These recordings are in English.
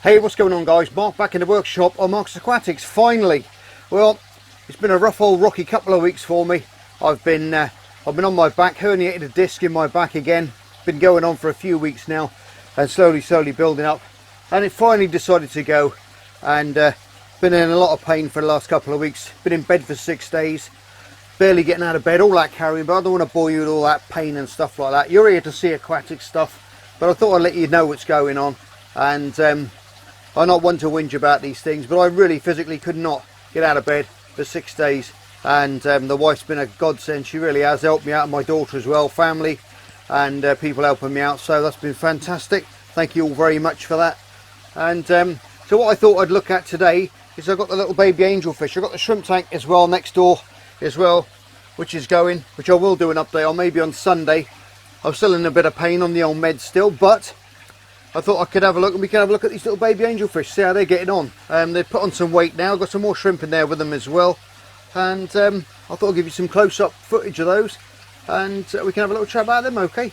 Hey, what's going on, guys? Mark back in the workshop on Mark's Aquatics, finally. Well, it's been a rough old rocky couple of weeks for me. I've been on my back, herniated a disc in my back again. Been going on for a few weeks now and slowly building up, and it finally decided to go, and been in a lot of pain for the last couple of weeks. Been in bed for 6 days, barely getting out of bed, all that carrying, but I don't want to bore you with all that pain and stuff like that. You're here to see aquatic stuff, but I thought I'd let you know what's going on. And I'm not one to whinge about these things, but I really physically could not get out of bed for 6 days, and the wife's been a godsend. She really has helped me out, and my daughter as well, family and people helping me out, so that's been fantastic. Thank you all very much for that. And so what I thought I'd look at today is I've got the little baby angelfish. I've got the shrimp tank as well next door as well, which I will do an update on maybe on Sunday. I'm still in a bit of pain on the old meds still, but I thought I could have a look, and we can have a look at these little baby angelfish, see how they're getting on. They've put on some weight now, got some more shrimp in there with them as well, and I thought I'd give you some close-up footage of those, and we can have a little chat about them, okay?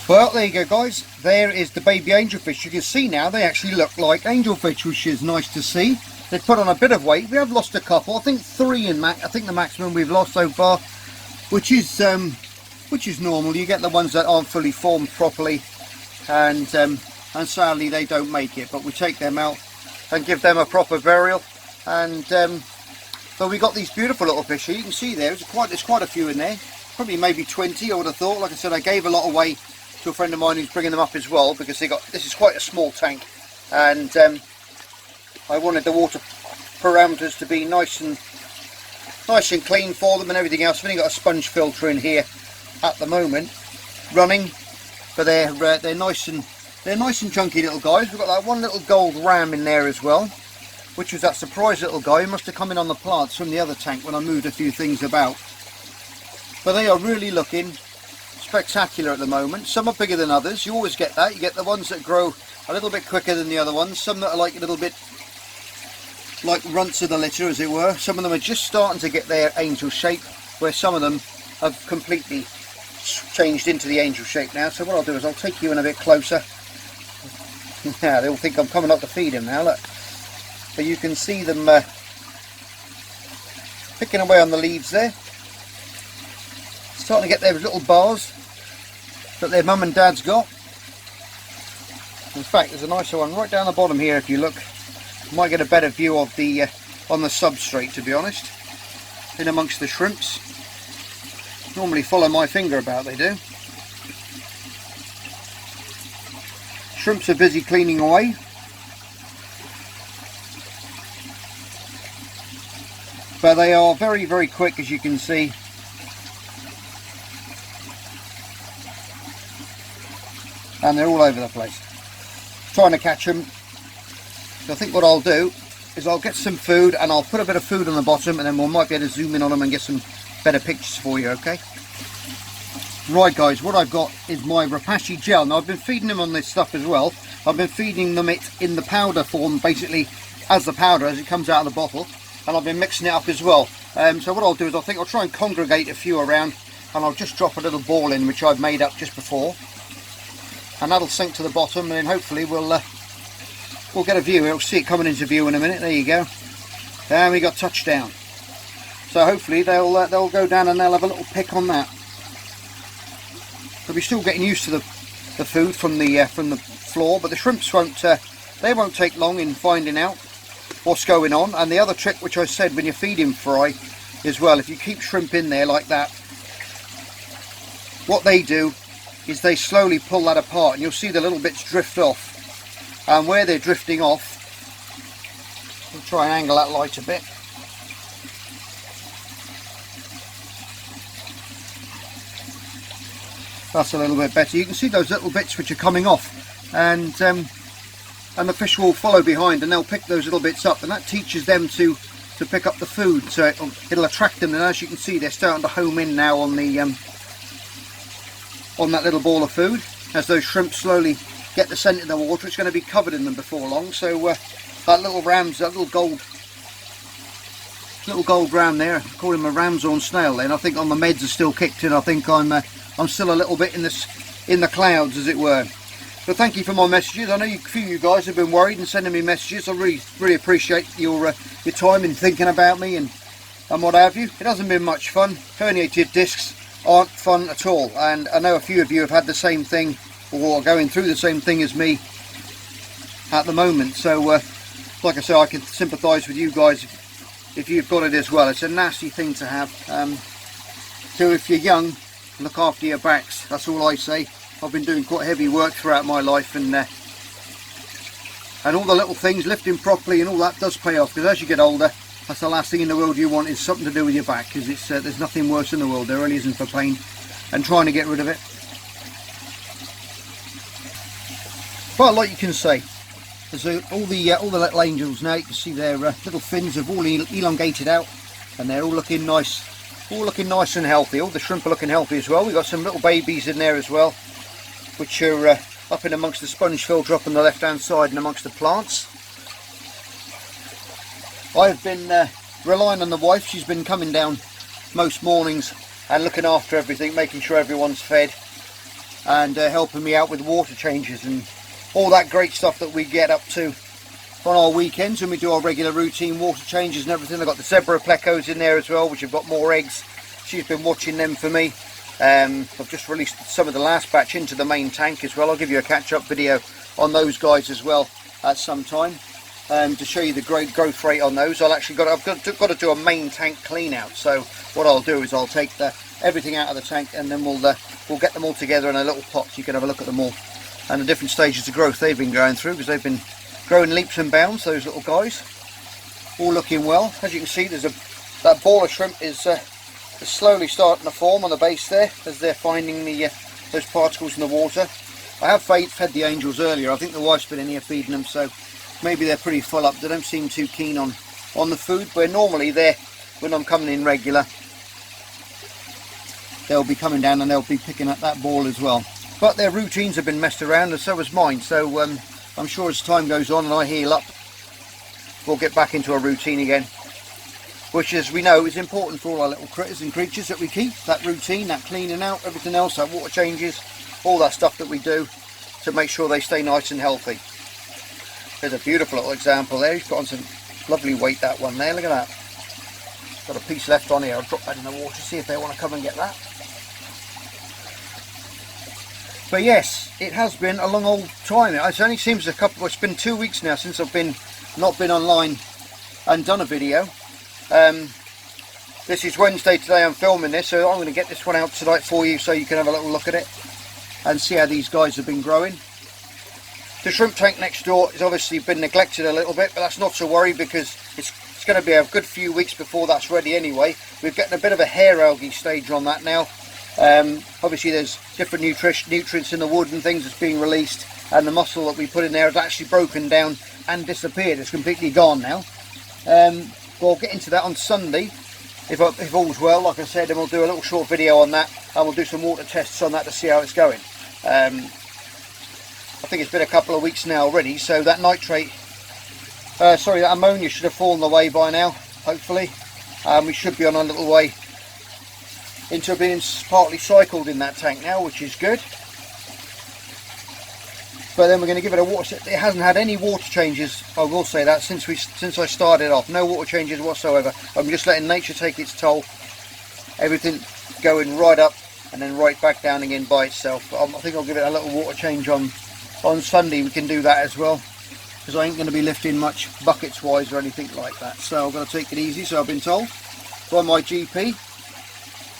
Well, there you go, guys. There is the baby angelfish. You can see now they actually look like angelfish, which is nice to see. They've put on a bit of weight. We have lost a couple, I think 3 in max. I think the maximum we've lost so far, which is normal. You get the ones that aren't fully formed properly, and sadly they don't make it, but we take them out and give them a proper burial. And but we got these beautiful little fish here. You can see there's quite a few in there, probably maybe 20 I would have thought. Like I said, I gave a lot away to a friend of mine who's bringing them up as well, because this is quite a small tank, and I wanted the water parameters to be nice and clean for them and everything else. I've only got a sponge filter in here at the moment running, but they're nice and chunky little guys. We've got that one little gold ram in there as well, which was that surprise little guy who must have come in on the plants from the other tank when I moved a few things about. But they are really looking spectacular at the moment. Some are bigger than others. You always get that. You get the ones that grow a little bit quicker than the other ones, some that are like a little bit like runts of the litter, as it were. Some of them are just starting to get their angel shape, where some of them have completely changed into the angel shape now. So what I'll do is I'll take you in a bit closer. Now they'll think I'm coming up to feed them now, look. But you can see them picking away on the leaves there, starting to get their little bars that their mum and dad's got. In fact, there's a nicer one right down the bottom here. If you look, you might get a better view of the on the substrate, to be honest, in amongst the shrimps. Normally follow my finger about, they do. Shrimps are busy cleaning away. But they are very quick, as you can see. And they're all over the place, trying to catch them. So I think what I'll do is I'll get some food, and I'll put a bit of food on the bottom, and then we might be able to zoom in on them and get some better pictures for you, okay? Right, guys, what I've got is my Rapashi gel. Now, I've been feeding them on this stuff as well. I've been feeding them it in the powder form, basically as the powder as it comes out of the bottle, and I've been mixing it up as well. So what I'll do is I think I'll try and congregate a few around, and I'll just drop a little ball in, which I've made up just before, and that'll sink to the bottom, and then hopefully we'll get a view. We'll see it coming into view in a minute. There you go. And we got touchdown. So hopefully they'll go down and they'll have a little pick on that. They'll be still getting used to the food from the floor, but the shrimps won't take long in finding out what's going on. And the other trick, which I said when you're feeding fry as well, if you keep shrimp in there like that, what they do is they slowly pull that apart, and you'll see the little bits drift off. And where they're drifting off, we'll try and angle that light a bit. That's a little bit better. You can see those little bits which are coming off, and the fish will follow behind, and they'll pick those little bits up, and that teaches them to pick up the food. So it'll attract them, and as you can see, they're starting to home in now on the on that little ball of food. As those shrimp slowly get the scent in the water, it's going to be covered in them before long. So that little gold ram there, I call him a ramshorn snail then. I think on the meds are still kicked in. I think I'm still a little bit in this in the clouds, as it were. So thank you for my messages. I know a few of you guys have been worried and sending me messages. I really appreciate your time in thinking about me and what have you. It hasn't been much fun. Herniated discs aren't fun at all, and I know a few of you have had the same thing or are going through the same thing as me at the moment. So like I say, I can sympathise with you guys if you've got it as well. It's a nasty thing to have. So if you're young, look after your backs. That's all I say. I've been doing quite heavy work throughout my life, and all the little things, lifting properly and all that does pay off, because as you get older, that's the last thing in the world you want, is something to do with your back, because it's there's nothing worse in the world. There really isn't for pain and trying to get rid of it. But like you can say, there's all the little angels now. You can see their little fins have all elongated out, and they're all looking nice, and healthy. All the shrimp are looking healthy as well. We've got some little babies in there as well, which are up in amongst the sponge filter up on the left hand side and amongst the plants. I've been relying on the wife. She's been coming down most mornings and looking after everything, making sure everyone's fed, and helping me out with water changes and all that great stuff that we get up to on our weekends when we do our regular routine water changes and everything. I've got the zebra plecos in there as well, which have got more eggs. She's been watching them for me. I've just released some of the last batch into the main tank as well. I'll give you a catch-up video on those guys as well at some time, to show you the great growth rate on those. I've got to do a main tank clean out. So what I'll do is I'll take everything out of the tank, and then we'll get them all together in a little pot so you can have a look at them all and the different stages of growth they've been going through, because they've been growing leaps and bounds, those little guys, all looking well. As you can see, that ball of shrimp is slowly starting to form on the base there, as they're finding those particles in the water. I have fed the angels earlier. I think the wife's been in here feeding them, so maybe they're pretty full up. They don't seem too keen on the food, where normally when I'm coming in regular, they'll be coming down and they'll be picking up that ball as well. But their routines have been messed around, and so has mine. So I'm sure as time goes on and I heal up, we'll get back into a routine again, which, as we know, is important for all our little critters and creatures that we keep. That routine, that cleaning out, everything else, that water changes, all that stuff that we do to make sure they stay nice and healthy. There's a beautiful little example there. He's got on some lovely weight, that one there. Look at that. Got a piece left on here. I'll drop that in the water, see if they want to come and get that. But yes, it has been a long old time. It only seems it's been 2 weeks now since I've not been online and done a video. This is Wednesday today. I'm filming this, so I'm going to get this one out tonight for you so you can have a little look at it and see how these guys have been growing. The shrimp tank next door has obviously been neglected a little bit, but that's not to worry, because it's going to be a good few weeks before that's ready anyway. We're getting a bit of a hair algae stage on that now. Obviously there's different nutrients in the wood and things that's being released, and the mussel that we put in there has actually broken down and disappeared. It's completely gone now. We'll get into that on Sunday if all's well, like I said, and we'll do a little short video on that, and we'll do some water tests on that to see how it's going. I think it's been a couple of weeks now already, so that that ammonia should have fallen away by now, hopefully. We should be on a little way into being partly cycled in that tank now, which is good. But then we're going to give it a water. It hasn't had any water changes, I will say that, since I started off. No water changes whatsoever. I'm just letting nature take its toll. Everything going right up and then right back down again by itself. But I think I'll give it a little water change on Sunday. We can do that as well, because I ain't going to be lifting much buckets wise or anything like that. So I've got to take it easy, so I've been told by my GP.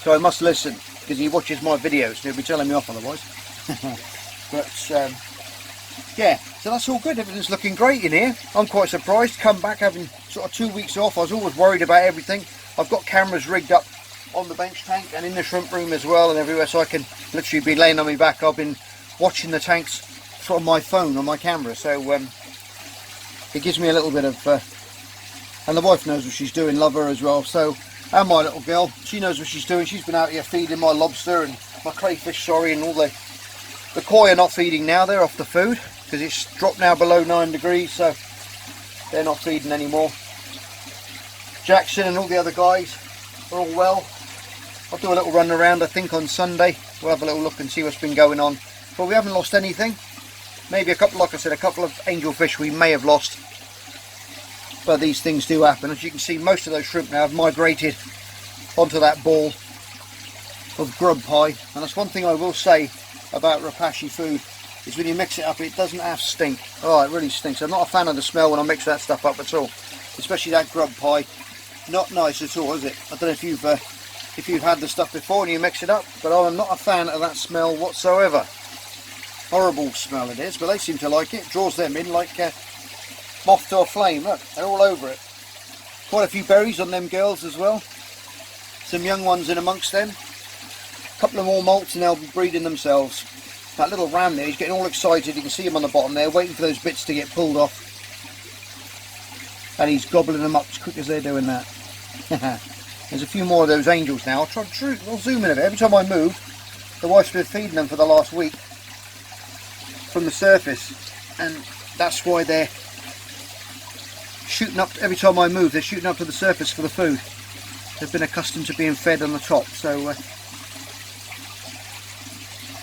So I must listen, because he watches my videos and he'll be telling me off otherwise. But yeah, so that's all good. Everything's looking great in here. I'm quite surprised. Come back having sort of 2 weeks off. I was always worried about everything. I've got cameras rigged up on the bench tank and in the shrimp room as well and everywhere, so I can literally be laying on my back. I've been watching the tanks from my phone on my camera, so it gives me a little bit of and the wife knows what she's doing, love her as well. So, and my little girl, she knows what she's doing. She's been out here feeding my lobster and my crayfish, sorry, and all the koi are not feeding now. They're off the food because it's dropped now below 9 degrees, so they're not feeding anymore. Jackson and all the other guys are all well. I'll do a little run around, I think, on Sunday. We'll have a little look and see what's been going on but we haven't lost anything. Maybe a couple, like I said, a couple of angelfish we may have lost, but these things do happen. As you can see, most of those shrimp now have migrated onto that ball of grub pie, and that's one thing I will say about Repashy food, is when you mix it up, it doesn't have stink. Oh, it really stinks. I'm not a fan of the smell when I mix that stuff up at all, especially that grub pie. Not nice at all, is it? I don't know if you've had the stuff before and you mix it up, but I'm not a fan of that smell whatsoever. Horrible smell it is, but they seem to like it. It draws them in like moth to a flame. Look, they're all over it. Quite a few berries on them girls as well. Some young ones in amongst them. A couple of more molts and they'll be breeding themselves. That little ram there, he's getting all excited. You can see him on the bottom there, waiting for those bits to get pulled off. And he's gobbling them up as quick as they're doing that. There's a few more of those angels now. I'll zoom in a bit. Every time I move, the wife's been feeding them for the last week from the surface, and that's why they're shooting up. Every time I move, they're shooting up to the surface for the food. They've been accustomed to being fed on the top, so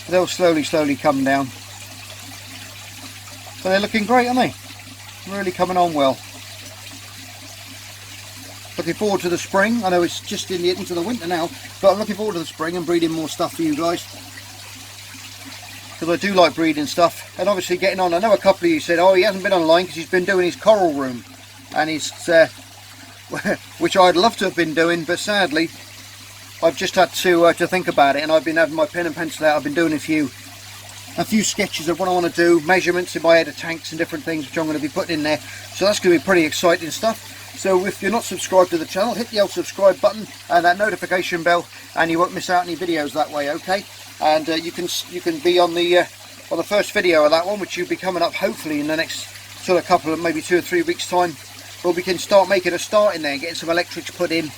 they'll slowly come down. But they're looking great, aren't they? Really coming on well. Looking forward to the spring. I know it's just into the winter now, but I'm looking forward to the spring and breeding more stuff for you guys, because I do like breeding stuff. And obviously getting on, I know a couple of you said, oh, he hasn't been online because he's been doing his coral room, and he's which I'd love to have been doing, but sadly I've just had to think about it, and I've been having my pen and pencil out. I've been doing a few sketches of what I want to do, measurements in my head of tanks and different things which I'm going to be putting in there, so that's going to be pretty exciting stuff. So if you're not subscribed to the channel, hit the old subscribe button and that notification bell, and you won't miss out any videos that way, okay? And you can be on the first video of that one, which will be coming up hopefully in the next sort of couple of, maybe 2 or 3 weeks time, where we can start making a start in there, getting some electrics put in,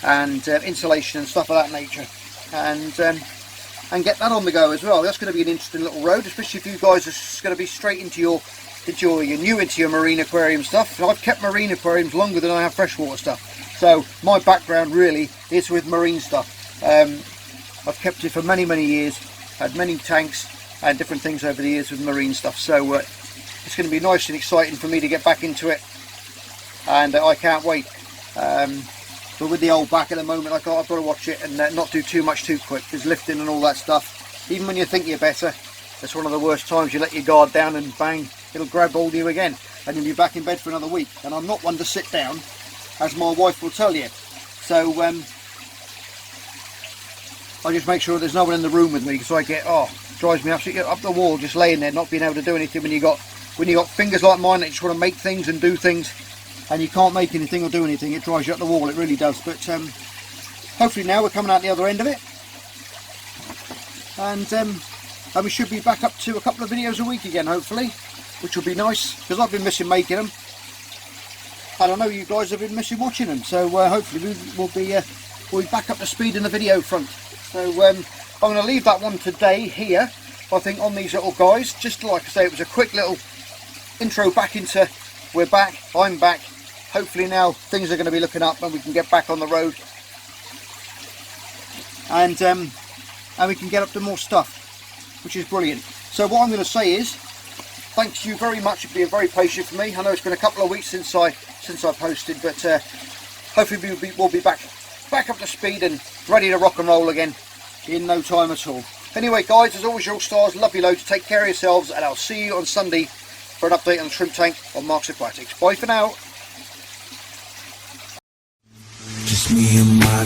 and insulation and stuff of that nature, and get that on the go as well. That's going to be an interesting little road, especially if you guys are going to be straight into your you're new into your marine aquarium stuff. And I've kept marine aquariums longer than I have freshwater stuff, so my background really is with marine stuff. I've kept it for many years, had many tanks and different things over the years with marine stuff, so it's going to be nice and exciting for me to get back into it, and I can't wait. But with the old back at the moment, I've got to watch it and not do too much too quick. There's lifting and all that stuff. Even when you think you're better, it's one of the worst times. You let your guard down and bang, it'll grab hold of you again, and you'll be back in bed for another week. And I'm not one to sit down, as my wife will tell you. So I just make sure there's no one in the room with me, because I get, drives me absolutely up the wall just laying there not being able to do anything. When you got fingers like mine that just want to make things and do things, and you can't make anything or do anything, it drives you up the wall. It really does. But hopefully now we're coming out the other end of it, and we should be back up to a couple of videos a week again, hopefully, which will be nice, because I've been missing making them, and I know you guys have been missing watching them. So hopefully we'll be back up to speed in the video front. So I'm going to leave that one today here, I think, on these little guys. Just like I say, it was a quick little intro back into, we're back, I'm back. Hopefully now things are going to be looking up and we can get back on the road, and we can get up to more stuff, which is brilliant. So what I'm going to say is, thank you very much for being very patient for me. I know it's been a couple of weeks since I posted, but hopefully we'll be back up to speed and ready to rock and roll again in no time at all. Anyway guys, as always, your stars, love you loads, take care of yourselves, and I'll see you on Sunday for an update on the shrimp tank on Mark's Aquatics. Bye for now. Just me and my